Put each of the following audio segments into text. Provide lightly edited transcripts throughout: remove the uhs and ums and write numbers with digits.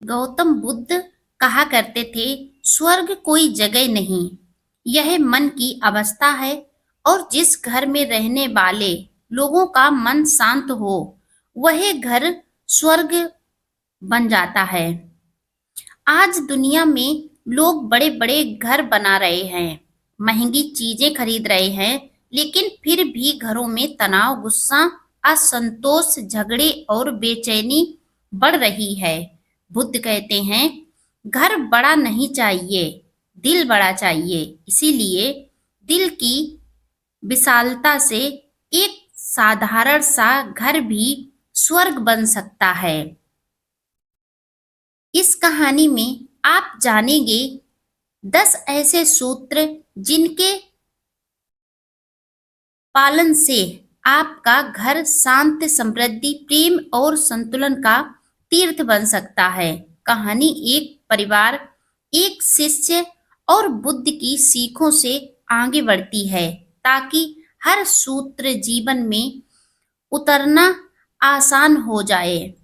गौतम बुद्ध कहा करते थे, स्वर्ग कोई जगह नहीं, यह मन की अवस्था है। और जिस घर में रहने वाले लोगों का मन शांत हो, वह घर स्वर्ग बन जाता है। आज दुनिया में लोग बड़े बड़े घर बना रहे हैं, महंगी चीजें खरीद रहे हैं, लेकिन फिर भी घरों में तनाव, गुस्सा, असंतोष, झगड़े और बेचैनी बढ़ रही है। बुद्ध कहते हैं, घर बड़ा नहीं चाहिए, दिल बड़ा चाहिए। इसीलिए दिल की विशालता से एक साधारण सा घर भी स्वर्ग बन सकता है। इस कहानी में आप जानेंगे 10 ऐसे सूत्र जिनके पालन से आपका घर शांत, समृद्धि, प्रेम और संतुलन का तीर्थ बन सकता है। कहानी एक परिवार, एक शिष्य और बुद्ध की सीखों से आगे बढ़ती है, ताकि हर सूत्र जीवन में उतरना आसान हो जाए।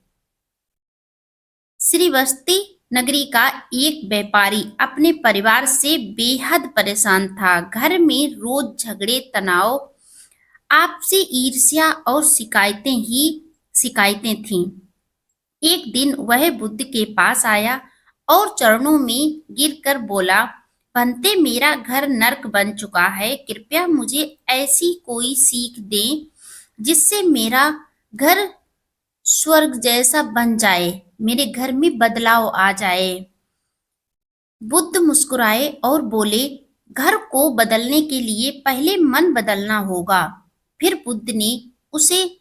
श्रीवस्ती नगरी का एक व्यापारी अपने परिवार से बेहद परेशान था। घर में रोज झगड़े, तनाव, आपसी ईर्ष्या और शिकायतें थीं। एक दिन वह बुद्ध के पास आया और चरणों में गिरकर बोला, बनते, मेरा घर नर्क बन चुका है, कृपया मुझे ऐसी कोई सीख दें जिससे मेरा घर स्वर्ग जैसा बन जाए, मेरे घर में बदलाव आ जाए। बुद्ध मुस्कुराए और बोले, घर को बदलने के लिए पहले मन बदलना होगा। फिर बुद्ध ने उसे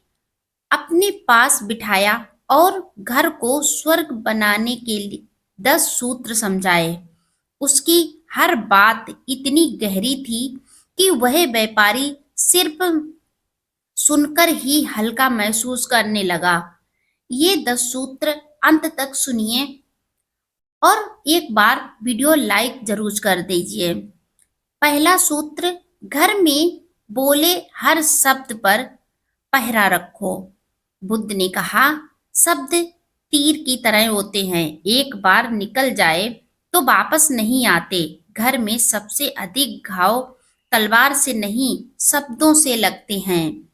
अपने पास बिठाया और घर को स्वर्ग बनाने के लिए 10 सूत्र समझाए। उसकी हर बात इतनी गहरी थी कि वह व्यापारी सिर्फ सुनकर ही हल्का महसूस करने लगा। ये 10 सूत्र अंत तक सुनिए और एक बार वीडियो लाइक जरूर कर दीजिए। पहला सूत्र, घर में बोले हर शब्द पर पहरा रखो। बुद्ध ने कहा, शब्द तीर की तरह होते हैं, एक बार निकल जाए तो वापस नहीं आते। घर में सबसे अधिक घाव तलवार से नहीं, शब्दों से लगते हैं।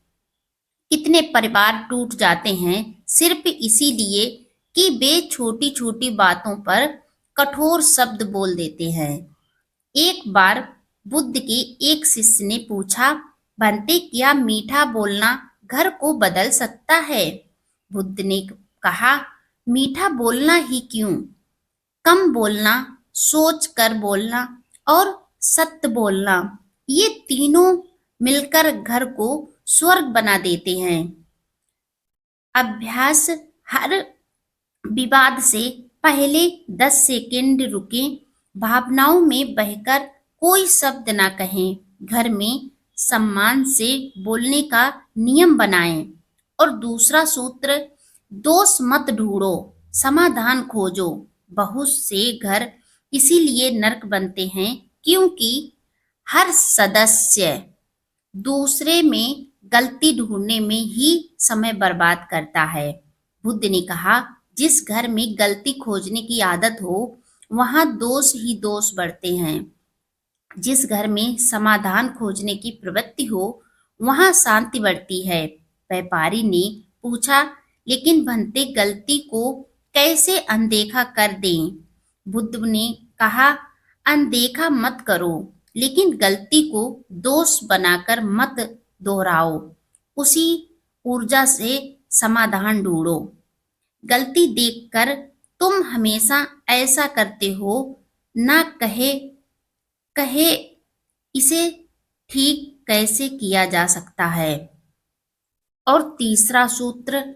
कितने परिवार टूट जाते हैं सिर्फ इसीलिए कि वे छोटी छोटी बातों पर कठोर शब्द बोल देते हैं। एक बार बुद्ध के एक शिष्य ने पूछा, बनते, क्या मीठा बोलना घर को बदल सकता है? बुद्ध ने कहा, मीठा बोलना ही क्यों, कम बोलना, सोच कर बोलना और सत्य बोलना, ये तीनों मिलकर घर को स्वर्ग बना देते हैं। अभ्यास, हर विवाद से पहले 10 सेकंड रुकें, भावनाओं में बहकर कोई शब्द ना कहें। घर में सम्मान से बोलने का नियम बनाएं। और दूसरा सूत्र, दोष मत ढूंढो, समाधान खोजो। बहुत से घर इसीलिए नरक बनते हैं क्योंकि हर सदस्य दूसरे में गलती ढूंढने में ही समय बर्बाद करता है। बुद्ध ने कहा, जिस घर में गलती खोजने की आदत हो, वहां दोष ही दोष बढ़ते हैं। जिस घर में समाधान खोजने की प्रवृत्ति हो, वहां शांति बढ़ती है। व्यापारी ने पूछा, लेकिन बनते, गलती को कैसे अनदेखा कर दें? बुद्ध ने कहा, अनदेखा मत करो, लेकिन गलती को दोष बनाकर मत दोहराओ। उसी ऊर्जा से समाधान ढूंढो। गलती देखकर तुम हमेशा ऐसा करते हो, ना कहे कहे इसे ठीक कैसे किया जा सकता है। और तीसरा सूत्र,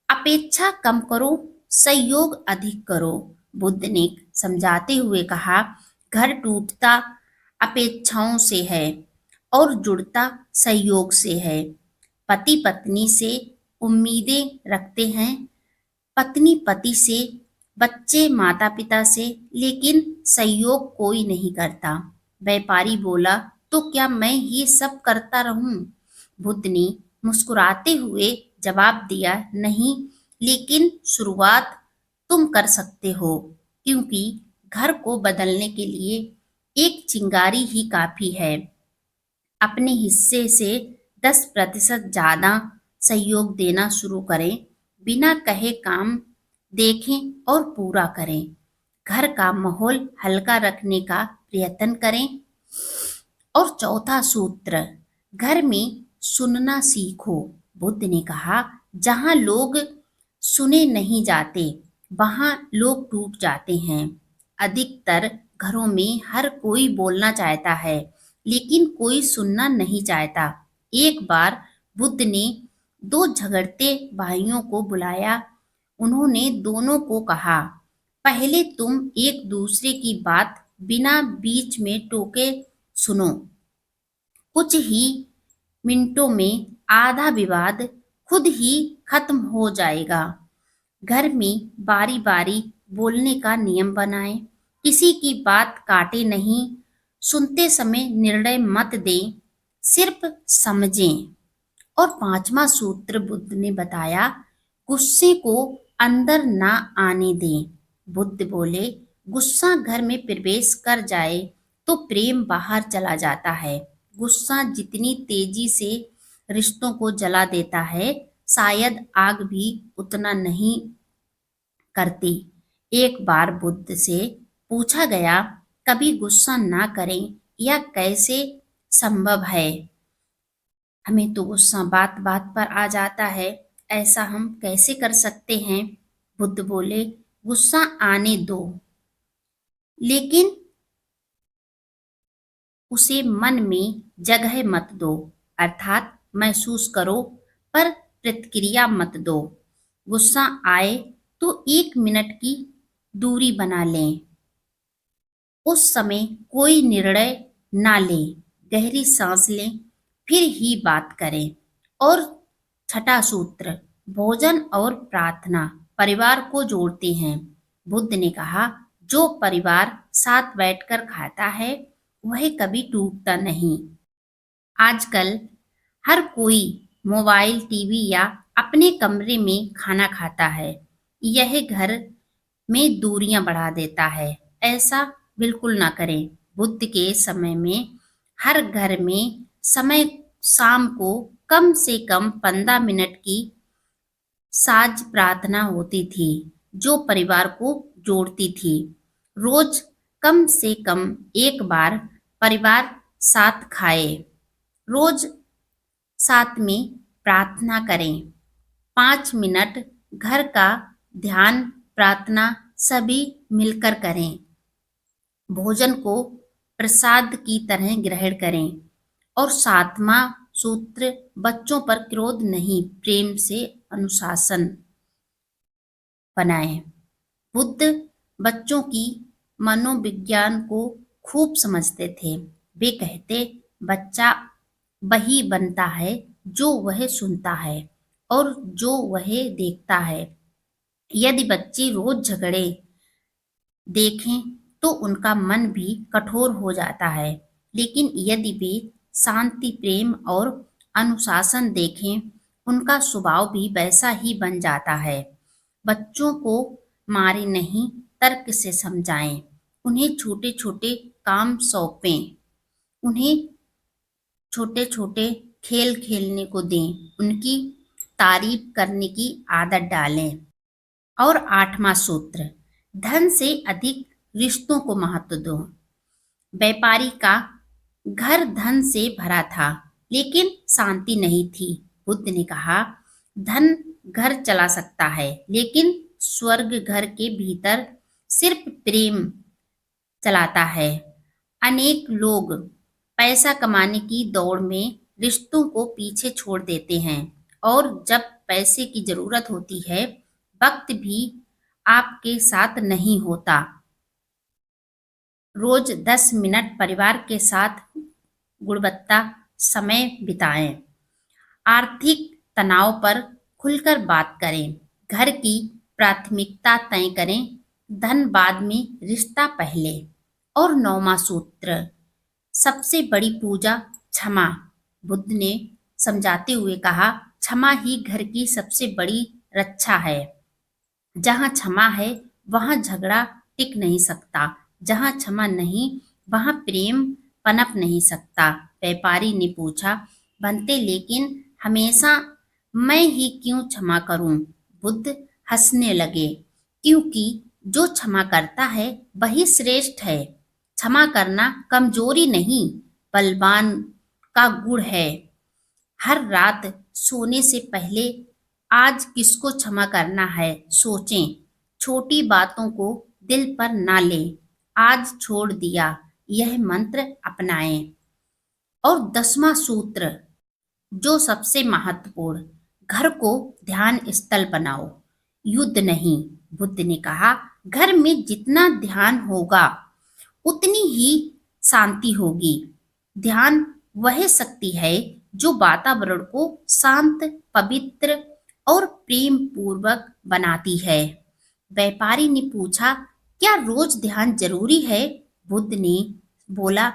अपेक्षा कम करो, सहयोग अधिक करो। बुद्ध ने समझाते हुए कहा, घर टूटता अपेक्षाओं से है और जुड़ता सहयोग से है। पति पत्नी से उम्मीदें रखते हैं, पत्नी पति से, बच्चे माता पिता से, लेकिन सहयोग कोई नहीं करता। व्यापारी बोला, तो क्या मैं ये सब करता रहूं? बुद्ध ने मुस्कुराते हुए जवाब दिया, नहीं, लेकिन शुरुआत तुम कर सकते हो, क्योंकि घर को बदलने के लिए एक चिंगारी ही काफी है। अपने हिस्से से 10% ज्यादा सहयोग देना शुरू करें। बिना कहे काम देखें और पूरा करें। घर का माहौल हल्का रखने का प्रयत्न करें। और चौथा सूत्र, घर में सुनना सीखो। बुद्ध ने कहा, जहां लोग सुने नहीं जाते वहां लोग टूट जाते हैं। अधिकतर घरों में हर कोई बोलना चाहता है, लेकिन कोई सुनना नहीं चाहता। एक बार बुद्ध ने दो झगड़ते भाइयों को बुलाया। उन्होंने दोनों को कहा, पहले तुम एक दूसरे की बात बिना बीच में टोके सुनो। कुछ ही मिनटों में आधा विवाद खुद ही खत्म हो जाएगा। घर में बारी बारी बोलने का नियम बनाएं। किसी की बात काटे नहीं। सुनते समय निर्णय मत दें, सिर्फ समझें। और पांचवा सूत्र बुद्ध ने बताया, गुस्से को अंदर ना आने दें। बुद्ध बोले, गुस्सा घर में प्रवेश कर जाए तो प्रेम बाहर चला जाता है। गुस्सा जितनी तेजी से रिश्तों को जला देता है, शायद आग भी उतना नहीं करती। एक बार बुद्ध से पूछा गया, कभी गुस्सा ना करें यह कैसे संभव है? हमें तो गुस्सा बात बात पर आ जाता है, ऐसा हम कैसे कर सकते हैं? बुद्ध बोले, गुस्सा आने दो, लेकिन उसे मन में जगह मत दो। अर्थात महसूस करो, पर प्रतिक्रिया मत दो। गुस्सा आए तो 1 मिनट की दूरी बना लें। उस समय कोई निर्णय ना लें, गहरी सांस लें, फिर ही बात करें। और छठा सूत्र, भोजन और प्रार्थना परिवार को जोड़ते हैं। बुद्ध ने कहा, जो परिवार साथ बैठकर खाता है वह कभी टूटता नहीं। आजकल हर कोई मोबाइल, टीवी या अपने कमरे में खाना खाता है। यह घर में दूरियां बढ़ा देता है। ऐसा बिल्कुल ना करें। बुद्ध के समय में हर घर में समय शाम को कम से कम 15 मिनट की साझ प्रार्थना होती थी, जो परिवार को जोड़ती थी। रोज कम से कम एक बार परिवार साथ खाए। रोज साथ में प्रार्थना करें। 5 मिनट घर का ध्यान प्रार्थना सभी मिलकर करें। भोजन को प्रसाद की तरह ग्रहण करें। और सातवां सूत्र, बच्चों पर क्रोध नहीं, प्रेम से अनुशासन बनाएं। बुद्ध बच्चों की मनोविज्ञान को खूब समझते थे। वे कहते, बच्चा वही बनता है जो वह सुनता है और जो वह देखता है। यदि बच्चे रोज झगड़े देखें तो उनका मन भी कठोर हो जाता है, लेकिन यदि वे शांति, प्रेम और अनुशासन देखें, उनका स्वभाव भी वैसा ही बन जाता है। बच्चों को मारे नहीं, तर्क से समझाएं। उन्हें छोटे छोटे काम सौंपें। उन्हें छोटे छोटे खेल खेलने को दें। उनकी तारीफ करने की आदत डालें। और आठवां सूत्र, धन से अधिक रिश्तों को महत्व दो। व्यापारी का घर धन से भरा था, लेकिन शांति नहीं थी। बुद्ध ने कहा, धन घर चला सकता है, लेकिन स्वर्ग घर के भीतर सिर्फ प्रेम चलाता है। अनेक लोग पैसा कमाने की दौड़ में रिश्तों को पीछे छोड़ देते हैं, और जब पैसे की जरूरत होती है, वक्त भी आपके साथ नहीं होता। रोज 10 मिनट परिवार के साथ गुणवत्ता समय बिताएं। आर्थिक तनाव पर खुलकर बात करें। घर की प्राथमिकता तय करें। धन बाद में, रिश्ता पहले। और 9वां सूत्र, सबसे बड़ी पूजा क्षमा। बुद्ध ने समझाते हुए कहा, क्षमा ही घर की सबसे बड़ी रक्षा है। जहाँ क्षमा है वहाँ झगड़ा टिक नहीं सकता, जहाँ क्षमा नहीं वहाँ प्रेम पनप नहीं सकता। व्यापारी ने पूछा, बनते लेकिन हमेशा मैं ही क्यों क्षमा करूं? बुद्ध हंसने लगे, क्योंकि जो क्षमा करता है वही श्रेष्ठ है। क्षमा करना कमजोरी नहीं, बलवान का गुण है। हर रात सोने से पहले आज किसको क्षमा करना है सोचें। छोटी बातों को दिल पर ना लें। आज छोड़ दिया यह मंत्र अपनाएं। और 10वां सूत्र, जो सबसे महत्वपूर्ण, घर को ध्यान स्थल बनाओ, युद्ध नहीं। बुद्ध ने कहा, घर में जितना ध्यान होगा उतनी ही शांति होगी। ध्यान वह शक्ति है जो वातावरण को शांत, पवित्र और प्रेम पूर्वक बनाती है। व्यापारी ने पूछा, क्या रोज ध्यान जरूरी है? बुद्ध ने बोला,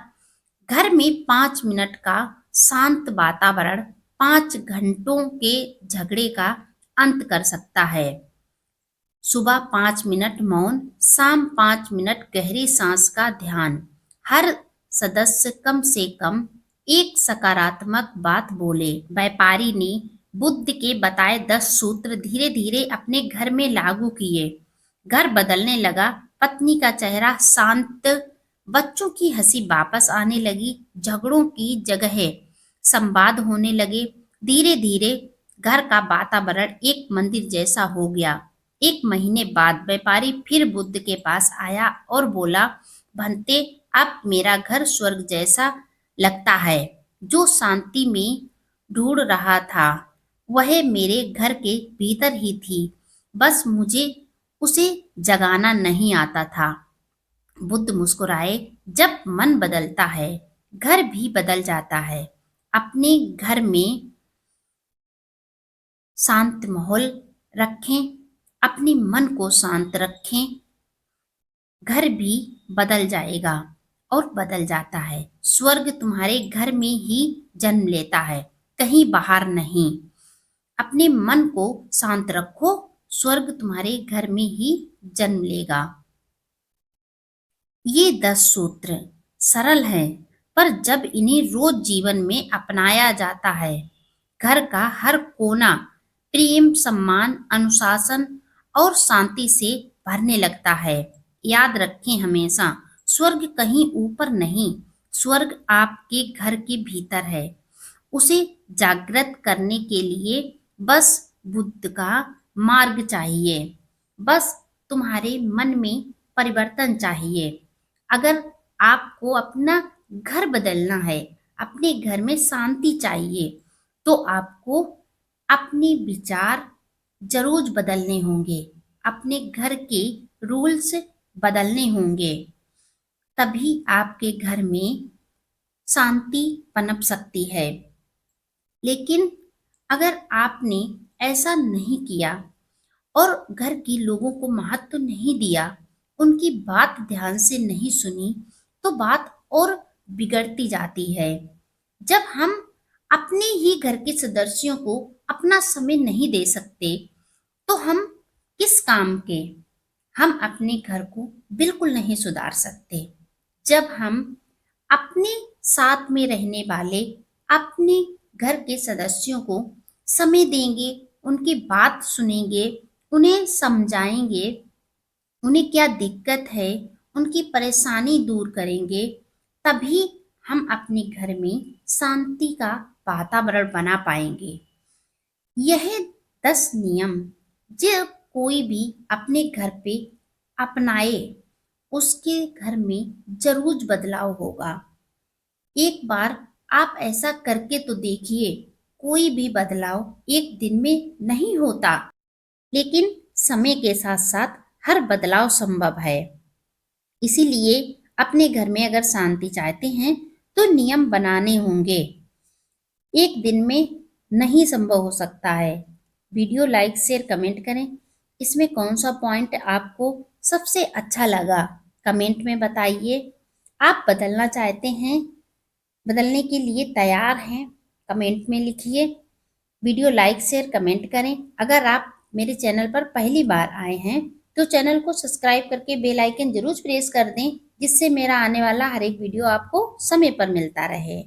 घर में 5 मिनट का शांत वातावरण 5 घंटों के झगड़े का अंत कर सकता है। सुबह 5 मिनट मौन, शाम 5 मिनट गहरी सांस का ध्यान। हर सदस्य कम से कम एक सकारात्मक बात बोले। व्यापारी ने बुद्ध के बताए 10 सूत्र धीरे धीरे अपने घर में लागू किए। घर बदलने लगा। पत्नी का चेहरा शांत, बच्चों की हंसी वापस आने लगी, झगड़ों की जगह संवाद होने लगे। धीरे धीरे घर का वातावरण एक मंदिर जैसा हो गया। 1 महीने बाद व्यापारी फिर बुद्ध के पास आया और बोला, भंते, अब मेरा घर स्वर्ग जैसा लगता है। जो शांति में ढूंढ रहा था वह मेरे घर के भीतर ही थी, बस मुझे उसे जगाना नहीं आता था। बुद्ध मुस्कुराए, जब मन बदलता है घर भी बदल जाता है। अपने घर में शांत माहौल रखें, अपने मन को शांत रखें, घर भी बदल जाएगा और बदल जाता है। स्वर्ग तुम्हारे घर में ही जन्म लेता है, कहीं बाहर नहीं। अपने मन को शांत रखो, स्वर्ग तुम्हारे घर में ही जन्म लेगा। ये 10 सूत्र सरल हैं, पर जब इन्हें रोज जीवन में अपनाया जाता है, घर का हर कोना प्रेम, सम्मान, अनुशासन और शांति से भरने लगता है। याद रखें हमेशा, स्वर्ग कहीं ऊपर नहीं, स्वर्ग आपके घर के भीतर है। उसे जागृत करने के लिए बस बुद्ध का मार्ग चाहिए, बस तुम्हारे मन में परिवर्तन चाहिए। अगर आपको अपना घर बदलना है, अपने घर में शांति चाहिए, तो आपको अपने विचार जरूर बदलने होंगे, अपने घर के रूल्स बदलने होंगे, तभी आपके घर में शांति पनप सकती है। लेकिन अगर आपने ऐसा नहीं किया और घर के लोगों को महत्व नहीं दिया, उनकी बात ध्यान से नहीं सुनी, तो बात और बिगड़ती जाती है। जब हम अपने ही घर के सदस्यों को अपना समय नहीं दे सकते, तो हम किस काम के? हम अपने घर को बिल्कुल नहीं सुधार सकते। जब हम अपने साथ में रहने वाले अपने घर के सदस्यों को समय देंगे, उनकी बात सुनेंगे, उन्हें समझाएंगे, उन्हें क्या दिक्कत है, उनकी परेशानी दूर करेंगे, तभी हम अपने घर में शांति का वातावरण बना पाएंगे। यह 10 नियम जब कोई भी अपने घर पे अपनाए, उसके घर में जरूर बदलाव होगा। एक बार आप ऐसा करके तो देखिए, कोई भी बदलाव एक दिन में नहीं होता, लेकिन समय के साथ साथ हर बदलाव संभव है। इसीलिए अपने घर में अगर शांति चाहते हैं तो नियम बनाने होंगे। एक दिन में नहीं संभव हो सकता है। वीडियो लाइक शेयर कमेंट करें। इसमें कौन सा पॉइंट आपको सबसे अच्छा लगा कमेंट में बताइए। आप बदलना चाहते हैं, बदलने के लिए तैयार हैं, कमेंट में लिखिए। वीडियो लाइक शेयर कमेंट करें। अगर आप मेरे चैनल पर पहली बार आए हैं तो चैनल को सब्सक्राइब करके बेल आइकन जरूर प्रेस कर दें, जिससे मेरा आने वाला हर एक वीडियो आपको समय पर मिलता रहे।